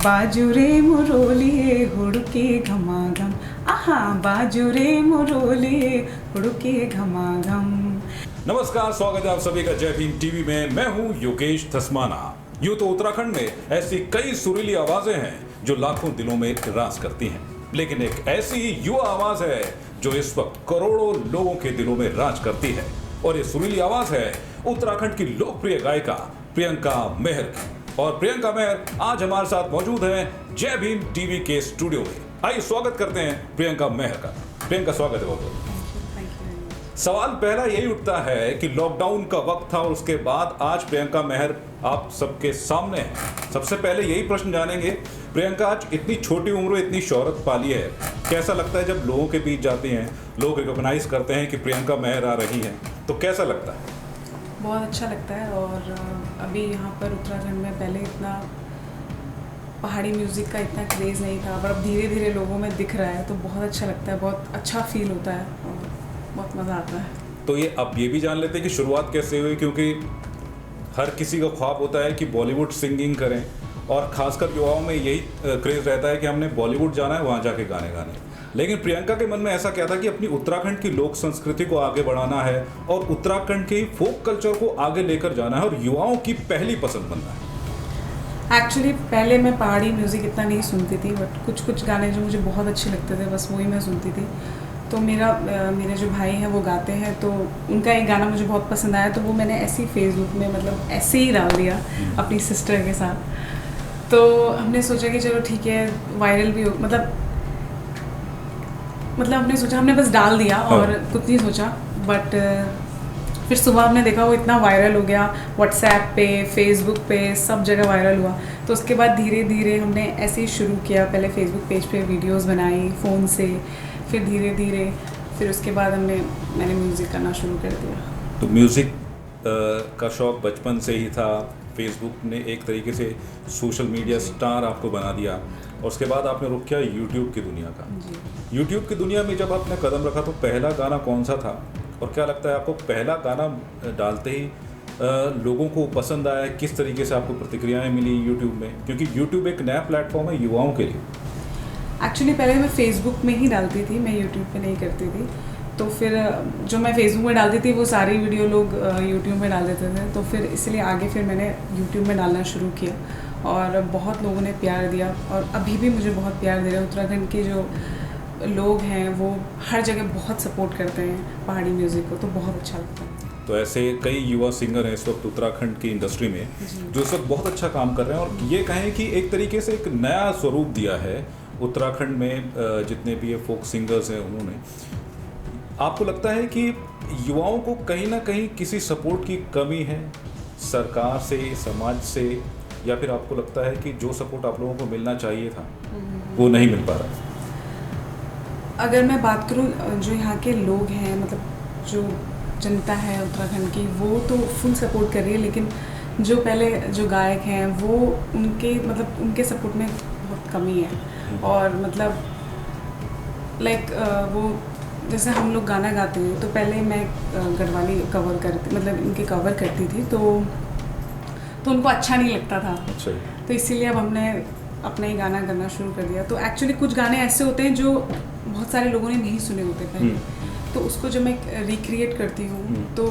बाजुरे मुरोलिए हुड़के घमाघम, आहा बाजुरे मुरोलिए हुड़के घमाघम। नमस्कार, स्वागत है आप सभी का जय भीम टीवी में। मैं हूं योगेश धस्माना। यूं तो उत्तराखंड में ऐसी कई सुरीली आवाजें हैं जो लाखों दिलों में राज करती हैं, लेकिन एक ऐसी युवा आवाज है जो इस वक्त करोड़ों लोगों के दिलों में राज करती है, और ये सुरीली आवाज है उत्तराखंड की लोकप्रिय गायिका प्रियंका मेहर की। और प्रियंका मेहर आज हमारे साथ मौजूद हैं जय भीम टीवी के स्टूडियो में। आइए स्वागत करते हैं प्रियंका मेहर का। प्रियंका, स्वागत है बहुत। सवाल पहला यही उठता है कि लॉकडाउन का वक्त था और उसके बाद आज प्रियंका मेहर आप सबके सामने है। सबसे पहले यही प्रश्न जानेंगे, प्रियंका आज इतनी छोटी उम्र में इतनी शोहरत पाली है, कैसा लगता है जब लोगों के बीच जाती हैं, लोग रिकॉग्नाइज करते हैं कि प्रियंका मेहर आ रही हैं, तो कैसा लगता है? बहुत अच्छा लगता है। और अभी यहाँ पर उत्तराखंड में पहले इतना पहाड़ी म्यूज़िक का इतना क्रेज़ नहीं था, पर अब धीरे धीरे लोगों में दिख रहा है, तो बहुत अच्छा लगता है, बहुत अच्छा फील होता है और बहुत मज़ा आता है। तो ये अब ये भी जान लेते हैं कि शुरुआत कैसे हुई, क्योंकि हर किसी का ख्वाब होता है कि बॉलीवुड सिंगिंग करें, और ख़ासकर युवाओं में यही क्रेज़ रहता है कि हमने बॉलीवुड जाना है, वहाँ जाके गाने गाने। लेकिन प्रियंका के मन में ऐसा क्या था कि अपनी उत्तराखंड की लोक संस्कृति को आगे बढ़ाना है और उत्तराखंड के फोक कल्चर को आगे लेकर जाना है और युवाओं की पहली पसंद बनना है? एक्चुअली पहले मैं पहाड़ी म्यूज़िक इतना नहीं सुनती थी, बट कुछ गाने जो मुझे बहुत अच्छे लगते थे बस वही मैं सुनती थी। तो मेरे जो भाई हैं वो गाते हैं, तो उनका एक गाना मुझे बहुत पसंद आया, तो वो मैंने ऐसे ही फेसबुक में मतलब ऐसे ही डाल दिया अपनी सिस्टर के साथ। तो हमने सोचा कि चलो ठीक है, वायरल भी हो, मतलब हमने सोचा, हमने बस डाल दिया और कुछ नहीं सोचा। बट फिर सुबह हमने देखा वो इतना वायरल हो गया, व्हाट्सएप पे, फेसबुक पे, सब जगह वायरल हुआ। तो उसके बाद धीरे धीरे हमने ऐसे ही शुरू किया, पहले फेसबुक पेज पे वीडियोस बनाई फ़ोन से, फिर धीरे धीरे फिर उसके बाद मैंने म्यूज़िक करना शुरू कर दिया। तो म्यूज़िक का शौक़ बचपन से ही था, फेसबुक ने एक तरीके से सोशल मीडिया स्टार आपको बना दिया, और उसके बाद आपने रुख किया यूट्यूब की दुनिया का। यूट्यूब की दुनिया में जब आपने कदम रखा तो पहला गाना कौन सा था, और क्या लगता है आपको पहला गाना डालते ही लोगों को पसंद आया? किस तरीके से आपको प्रतिक्रियाएं मिली यूट्यूब में, क्योंकि यूट्यूब एक नया प्लेटफॉर्म है युवाओं के लिए? एक्चुअली पहले मैं फेसबुक में ही डालती थी, मैं यूट्यूब पे नहीं करती थी। तो फिर जो मैं फेसबुक में डालती थी वो सारी वीडियो लोग यूट्यूब में डाल देते थे, तो फिर इसलिए आगे फिर मैंने यूट्यूब में डालना शुरू किया, और बहुत लोगों ने प्यार दिया, और अभी भी मुझे बहुत प्यार दे रहे हैं। उत्तराखंड के जो लोग हैं वो हर जगह बहुत सपोर्ट करते हैं पहाड़ी म्यूज़िक को, तो बहुत अच्छा लगता है। तो ऐसे कई युवा सिंगर हैं इस वक्त उत्तराखंड की इंडस्ट्री में जो इस वक्त बहुत अच्छा काम कर रहे हैं, और ये कहें कि एक तरीके से एक नया स्वरूप दिया है उत्तराखंड में। जितने भी ये फोक सिंगर्स हैं उन्होंने, आपको लगता है कि युवाओं को कहीं ना कहीं किसी सपोर्ट की कमी है सरकार से, समाज से, या फिर आपको लगता है कि जो सपोर्ट आप लोगों को मिलना चाहिए था वो नहीं मिल पा रहा? अगर मैं बात करूं, जो यहाँ के लोग हैं, मतलब जो जनता है उत्तराखंड की, वो तो फुल सपोर्ट कर रही है, लेकिन जो पहले जो गायक हैं वो उनके सपोर्ट में बहुत कमी है। और मतलब वो जैसे हम लोग गाना गाते हैं, तो पहले मैं गढ़वाली कवर करती, मतलब इनके कवर करती थी, तो उनको अच्छा नहीं लगता था। अच्छा। तो इसीलिए अब हमने अपना ही गाना करना शुरू कर दिया। तो एक्चुअली कुछ गाने ऐसे होते हैं जो बहुत सारे लोगों ने नहीं सुने होते पहले, तो उसको जब मैं रिक्रिएट करती हूँ तो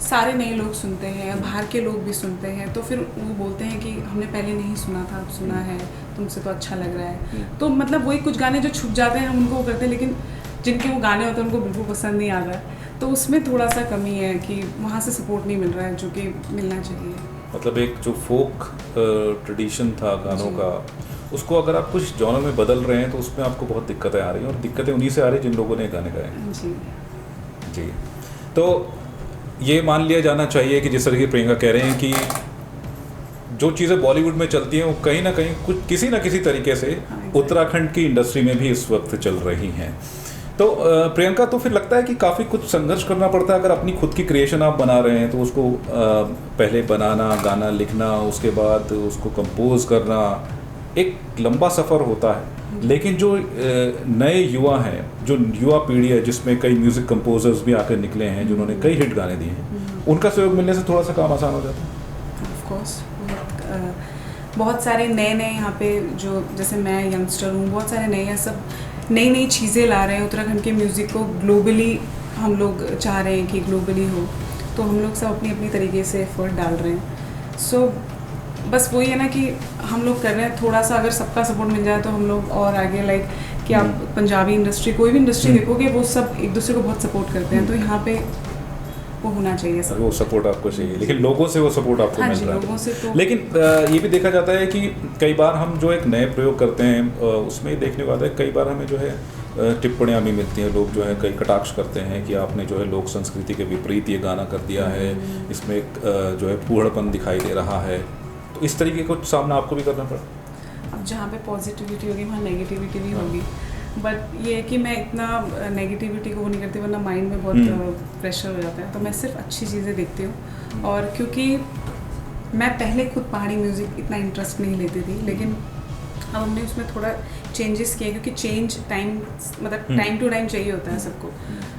सारे नए लोग सुनते हैं, बाहर के लोग भी सुनते हैं, तो फिर वो बोलते हैं कि हमने पहले नहीं सुना था, अब सुना है, तुमसे तो अच्छा लग रहा है। तो मतलब वही कुछ गाने जो छुप जाते हैं हम उनको करते हैं, लेकिन जिनके वो गाने होते हैं उनको बिल्कुल पसंद नहीं आ रहा है, तो उसमें थोड़ा सा कमी है कि वहाँ से सपोर्ट नहीं मिल रहा है जो कि मिलना चाहिए। मतलब एक जो फोक ट्रेडिशन था गानों का, उसको अगर आप कुछ जॉनर में बदल रहे हैं तो उसमें आपको बहुत दिक्कतें आ रही हैं, और दिक्कतें उन्हीं से आ रही हैं जिन लोगों ने गाने गाए। जी। तो ये मान लिया जाना चाहिए कि जिस तरह की प्रियंका कह रहे हैं कि जो चीज़ें बॉलीवुड में चलती हैं वो कहीं ना कहीं किसी ना किसी तरीके से उत्तराखंड की इंडस्ट्री में भी इस वक्त चल रही हैं। तो प्रियंका, तो फिर लगता है कि काफ़ी कुछ संघर्ष करना पड़ता है अगर अपनी खुद की क्रिएशन आप बना रहे हैं, तो उसको पहले बनाना, गाना लिखना, उसके बाद उसको कंपोज करना, एक लंबा सफ़र होता है। लेकिन जो नए युवा हैं, जो युवा पीढ़ी है जिसमें कई म्यूज़िक कंपोजर्स भी आकर निकले हैं जिन्होंने कई हिट गाने दिए हैं, उनका सहयोग मिलने से थोड़ा सा काम आसान हो जाता है। ऑफ कोर्स बहुत सारे नए यहाँ पे जो जैसे मैं यंगस्टर हूँ, बहुत सारे नए सब नई चीज़ें ला रहे हैं। उत्तराखंड के म्यूज़िक को ग्लोबली हम लोग चाह रहे हैं कि ग्लोबली हो, तो हम लोग सब अपनी अपनी तरीके से एफर्ट डाल रहे हैं। सो बस वही है ना कि हम लोग कर रहे हैं, थोड़ा सा अगर सबका सपोर्ट मिल जाए तो हम लोग और आगे लाइक कि आप पंजाबी इंडस्ट्री कोई भी इंडस्ट्री देखोगे वो सब एक दूसरे को बहुत सपोर्ट करते हैं, तो यहाँ पे वो होना चाहिए सब। वो सपोर्ट आपको चाहिए, लेकिन लोगों से वो सपोर्ट आपको हाँ मिल जी, रहा लोगों से है। तो लेकिन ये भी देखा जाता है कि कई बार हम जो एक नए प्रयोग करते हैं उसमें देखने को आता है कई बार हमें जो है टिप्पणियाँ भी मिलती हैं। लोग जो है कई कटाक्ष करते हैं कि आपने जो है लोक संस्कृति के विपरीत ये गाना कर दिया है, इसमें एक जो है फूहड़पन दिखाई दे रहा है। तो इस तरीके को सामना आपको भी करना पड़ा? अब जहाँ पे पॉजिटिविटी होगी वहाँ नेगेटिविटी भी होगी, बट ये है कि मैं इतना नेगेटिविटी को वो नहीं करती, वरना माइंड में बहुत प्रेशर हो जाता है। तो मैं सिर्फ अच्छी चीज़ें देखती हूँ। और क्योंकि मैं पहले खुद पहाड़ी म्यूज़िक इतना इंटरेस्ट नहीं लेती थी, लेकिन अब हमने उसमें थोड़ा चेंजेस किए, क्योंकि चेंज टाइम मतलब टाइम टू टाइम चाहिए होता है सबको।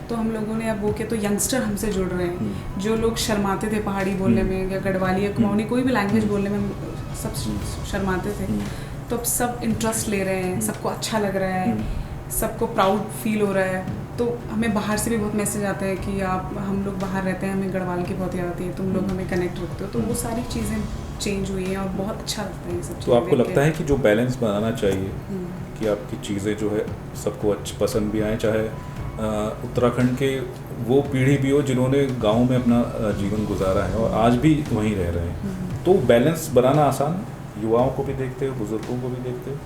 तो हम लोगों ने अब वो किया, तो यंगस्टर हमसे जुड़ रहे हैं। जो लोग शर्माते थे पहाड़ी बोलने में या गढ़वाली या कुमाऊनी कोई भी लैंग्वेज बोलने में सब शर्माते थे, तो अब सब इंटरेस्ट ले रहे हैं, सबको अच्छा लग रहा है, सबको प्राउड फील हो रहा है। तो हमें बाहर से भी बहुत मैसेज आते हैं कि आप हम लोग बाहर रहते हैं, हमें गढ़वाल की बहुत याद आती है, तुम लोग हमें कनेक्ट रखते हो। तो वो सारी चीज़ें चेंज हुई हैं और बहुत अच्छा लगता है ये सब। तो आपको लगता है कि जो बैलेंस बनाना चाहिए कि आपकी चीज़ें जो है सबको अच्छी पसंद भी आए, चाहे उत्तराखंड के वो पीढ़ी भी हो जिन्होंने गाँव में अपना जीवन गुजारा है और आज भी वहीं रह रहे हैं, तो बैलेंस बनाना आसान? युवाओं को भी देखते हो, बुजुर्गों को भी देखते हो?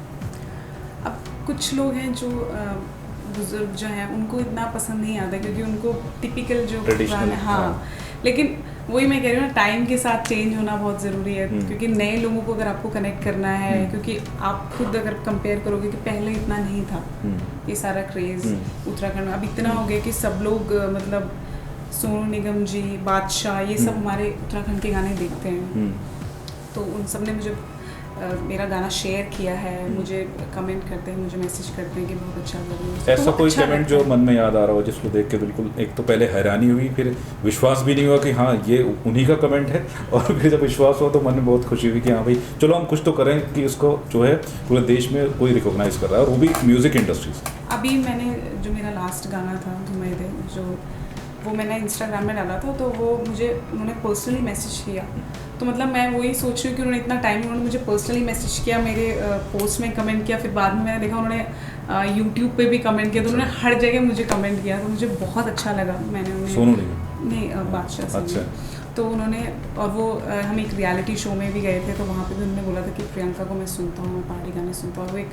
अब कुछ लोग हैं जो बुजुर्ग जो हैं उनको इतना पसंद नहीं आता, क्योंकि उनको टिपिकल जो ट्रेडिशनल, हाँ, लेकिन वही मैं कह रही हूँ ना, टाइम के साथ चेंज होना बहुत ज़रूरी है। क्योंकि नए लोगों को अगर आपको कनेक्ट करना है, क्योंकि आप खुद अगर कंपेयर करोगे कि पहले इतना नहीं था ये सारा क्रेज़ उत्तराखंड में, अब इतना हो गया कि सब लोग मतलब सोनू निगम जी, बादशाह, ये सब हमारे उत्तराखंड के गाने देखते हैं। तो उन सब ने मुझे मेरा गाना शेयर किया है, मुझे कमेंट करते हैं, मुझे मैसेज करते हैं कि बहुत अच्छा कर रही है। ऐसा कोई कमेंट जो मन में याद आ रहा हो जिसको देख के बिल्कुल एक तो पहले हैरानी हुई, फिर विश्वास भी नहीं हुआ कि हाँ ये उन्हीं का कमेंट है, और फिर जब विश्वास हुआ तो मन में बहुत खुशी हुई कि हाँ भाई चलो हम कुछ तो करें कि उसको जो है पूरे देश में कोई रिकॉग्नाइज कर रहा है, और वो भी म्यूज़िक इंडस्ट्री से। अभी मैंने जो मेरा लास्ट गाना था धुमैदे, जो वो मैंने इंस्टाग्राम में डाला था, तो वो मुझे उन्होंने पर्सनली मैसेज किया। तो मतलब मैं वही सोच रही हूँ कि उन्होंने इतना टाइम, उन्होंने मुझे पर्सनली मैसेज किया, मेरे पोस्ट में कमेंट किया, फिर बाद में मैंने देखा उन्होंने यूट्यूब पे भी कमेंट किया, तो उन्होंने हर जगह मुझे कमेंट किया, तो मुझे बहुत अच्छा लगा। मैंने उन्हें सोनू नहीं बादशाह से। अच्छा। तो उन्होंने, और वो हम एक रियलिटी शो में भी गए थे, तो वहाँ पे भी उन्होंने बोला था कि प्रियंका को मैं सुनता हूँ, मैं पहाड़ी गाने सुनता हूँ।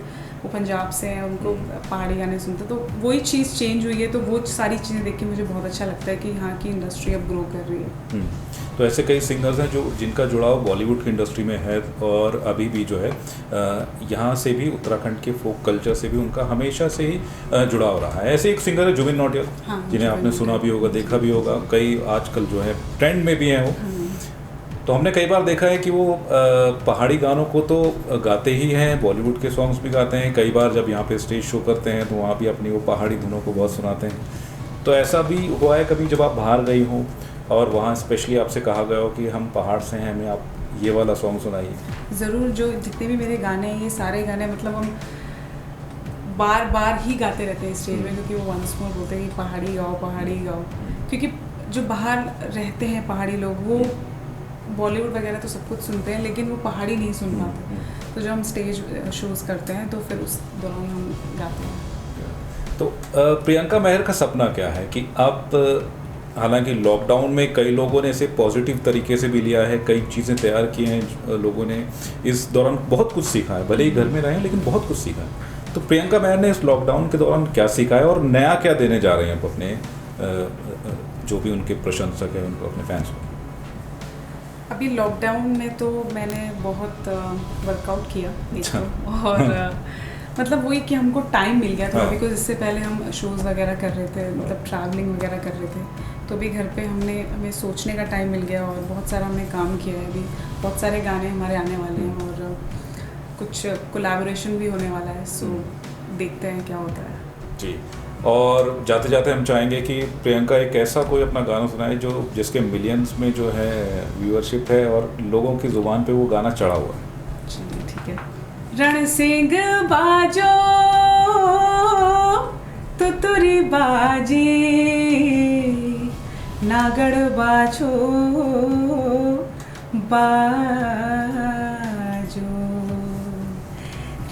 वो पंजाब से हैं, उनको पहाड़ी गाने सुनते, तो वही चीज़ चेंज हुई है। तो वो सारी चीज़ें देख के मुझे बहुत अच्छा लगता है कि यहाँ की इंडस्ट्री अब ग्रो कर रही है। तो ऐसे कई सिंगर्स हैं जो जिनका जुड़ाव बॉलीवुड की इंडस्ट्री में है, और अभी भी जो है यहाँ से भी उत्तराखंड के फोक कल्चर से भी उनका हमेशा से ही जुड़ाव रहा है। ऐसे एक सिंगर है जुबिन नौटियाल, हाँ, जिन्हें आपने सुना भी होगा, देखा भी होगा, कई आजकल जो है ट्रेंड में भी हैं वो। तो हमने कई बार देखा है कि वो पहाड़ी गानों को तो गाते ही हैं, बॉलीवुड के सॉन्ग्स भी गाते हैं। कई बार जब यहाँ पे स्टेज शो करते हैं तो वहाँ भी अपनी वो पहाड़ी धुनों को बहुत सुनाते हैं। तो ऐसा भी हुआ है कभी जब आप बाहर गई हो और वहाँ स्पेशली आपसे कहा गया हो कि हम पहाड़ से हैं, हमें आप ये वाला सॉन्ग सुनाइए? ज़रूर। जो जितने भी मेरे गाने हैं, ये सारे गाने मतलब हम बार बार ही गाते रहते हैं स्टेज में, क्योंकि वो वंस मोर बोलते हैं कि पहाड़ी गाओ, पहाड़ी गाओ। क्योंकि जो बाहर रहते हैं पहाड़ी लोग, वो बॉलीवुड वगैरह तो सब कुछ सुनते हैं, लेकिन वो पहाड़ी नहीं सुन पाते। तो जब हम स्टेज शोज़ करते हैं तो फिर उस दौरान हम गाते हैं। तो प्रियंका मेहर का सपना क्या है कि आप, हालांकि लॉकडाउन में कई लोगों ने इसे पॉजिटिव तरीके से भी लिया है, कई चीज़ें तैयार की हैं लोगों ने, इस दौरान बहुत कुछ सीखा है, भले ही घर में रहें लेकिन बहुत कुछ सीखा है। तो प्रियंका मेहर ने इस लॉकडाउन के दौरान क्या सीखा है और नया क्या देने जा रहे हैं आप अपने जो भी उनके प्रशंसक हैं उनको, अपने फैंस को? अभी लॉकडाउन में तो मैंने बहुत वर्कआउट किया अच्छा। और मतलब वही कि हमको टाइम मिल गया था। हाँ। बिकॉज इससे पहले हम शोज़ वगैरह कर रहे थे, मतलब ट्रैवलिंग वगैरह कर रहे थे, तो अभी घर पे हमें सोचने का टाइम मिल गया और बहुत सारा हमने काम किया है। अभी बहुत सारे गाने हमारे आने वाले हैं और कुछ कोलैबोरेशन भी होने वाला है। सो देखते हैं क्या होता है जी। और जाते जाते हम चाहेंगे कि प्रियंका एक ऐसा कोई अपना गाना सुनाए जो जिसके मिलियंस में जो है व्यूअरशिप है और लोगों की ज़ुबान पे वो गाना चढ़ा हुआ है। चलिए ठीक है। रण सिंह बाजो तुतुरी बाजी, नागड़ बाजो बाजो।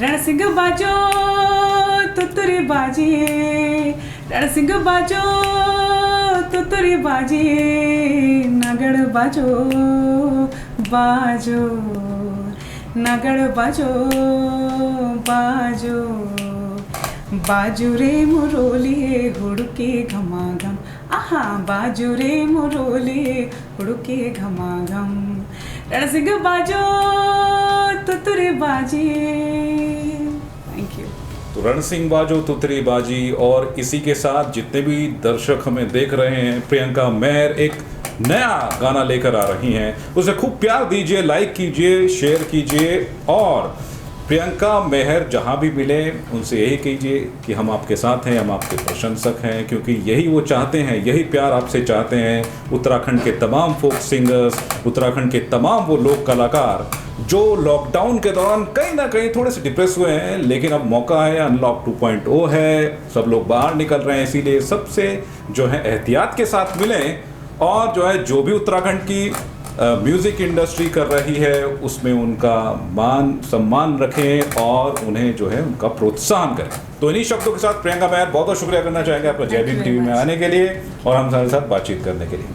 रण सिंह बाजो तुतुरी बाजी, रण सिंह बाजो तुतुरी बाजी, नागड़ बाजो बाजो, नागड़ बाजो बाजो। बाजू रे मुरोली हुड़के घमाघम, आहा बाजू रे मुरोली हुड़के घमाघम। रण सिंह बाजो तुतुरी बाजी। Thank you. तो रण सिंह बाजो तुतरी बाजी, और इसी के साथ जितने भी दर्शक हमें देख रहे हैं, प्रियंका मेहर एक नया गाना लेकर आ रही हैं, उसे खूब प्यार दीजिए, लाइक कीजिए, शेयर कीजिए, और प्रियंका मेहर जहां भी मिले उनसे यही कीजिए कि हम आपके साथ हैं, हम आपके प्रशंसक हैं, क्योंकि यही वो चाहते हैं, यही प्यार आपसे चाहते हैं उत्तराखंड के तमाम फोक सिंगर्स, उत्तराखंड के तमाम वो लोक कलाकार जो लॉकडाउन के दौरान कहीं ना कहीं थोड़े से डिप्रेस हुए हैं, लेकिन अब मौका है, अनलॉक 2.0 है, सब लोग बाहर निकल रहे हैं, इसीलिए सबसे जो है एहतियात के साथ मिलें, और जो है जो भी उत्तराखंड की म्यूज़िक इंडस्ट्री कर रही है उसमें उनका मान सम्मान रखें और उन्हें जो है उनका प्रोत्साहन करें। तो इन्हीं शब्दों के साथ प्रियंका मेहर बहुत बहुत शुक्रिया करना चाहेंगे आपका जय भीम टीवी में आने के लिए और हम हमारे साथ बातचीत करने के लिए।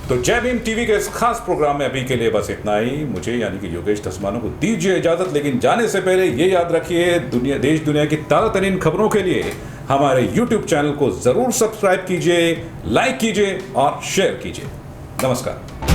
तो जय भीम टीवी के इस खास प्रोग्राम में अभी के लिए बस इतना ही। मुझे यानी कि योगेश धस्माना को दीजिए इजाजत, लेकिन जाने से पहले ये याद रखिए, देश दुनिया की ताज़ा तरीन खबरों के लिए हमारे YouTube चैनल को जरूर सब्सक्राइब कीजिए, लाइक कीजिए और शेयर कीजिए। नमस्कार।